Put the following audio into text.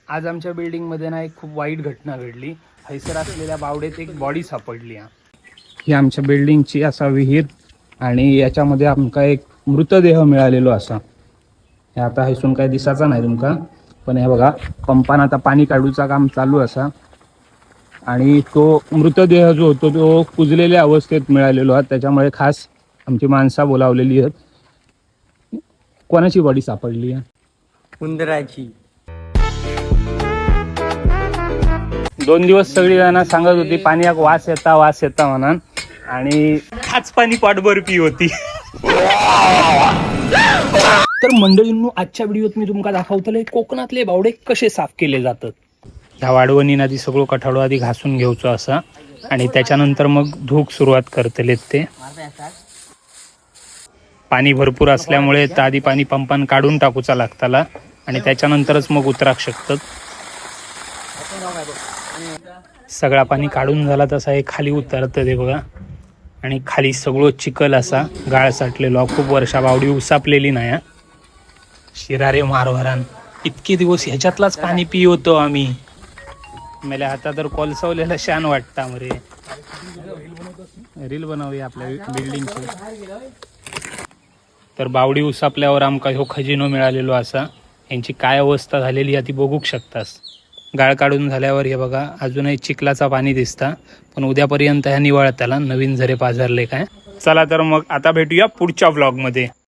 आज आमच्या बिल्डिंगमध्ये ना एक खूप वाईट घटना घडली. हैसर असलेल्या बावडेत एक बॉडी सापडली. ही आमच्या बिल्डिंगची असा विहीर आणि याच्यामध्ये आमका एक मृतदेह मिळालेलो असा. हे आता हैसून काय दिसाचा नाही तुमका, पण हे बघा पंपान आता पाणी काढूचा काम चालू असा आणि तो मृतदेह जो होतो तो कुजलेल्या अवस्थेत मिळालेलो आहे. त्याच्यामुळे खास आमची माणसं बोलावलेली आहेत. कोणाची बॉडी सापडली आहे? उंदराची. 2 दिवस सगळी जण सांगत होती पाण्याक वास येता म्हणून, आणि हाच पाणी पाठभर पी होती. तर मंडळींनो, आजच्या व्हिडिओत मी तुमका दाखवतले कोकणातले बावडे कसे साफ केले जातात. ह्या वाढवणीन आधी सगळं कठाडो आधी घासून घेऊचो असा आणि त्याच्यानंतर मग धूक सुरुवात करतलेत. ते पाणी भरपूर असल्यामुळे आधी पाणी पंपान काढून टाकूचा लागताला आणि त्याच्यानंतरच मग उतराक शकतात. सगळा पाणी काढून झाला तसा हे खाली उतरतं ते बघा, आणि खाली सगळं चिखल असा गाळ साठलेलो. खूप वर्षा बावडी उसापलेली नाही. शिरारे मारवारान इतके दिवस ह्याच्यातलाच पाणी पी होतो आम्ही. मेल्या हाता तर कोलसवलेला शान वाटता. मरे रील बनवूया आपल्या बिल्डिंगची. तर बावडी उसापल्यावर आमका ह्यो खजिनो मिळालेलो असा. यांची काय अवस्था झालेली आहे ती बघूक शकतास. गाळ काढून झाल्यावर हे बघा अजूनही चिखलाचा पाणी दिसता, पण उद्यापर्यंत ह्या निवाळताला नवीन झरे पाझरले काय. चला तर मग आता भेटूया पुढच्या व्लॉगमध्ये.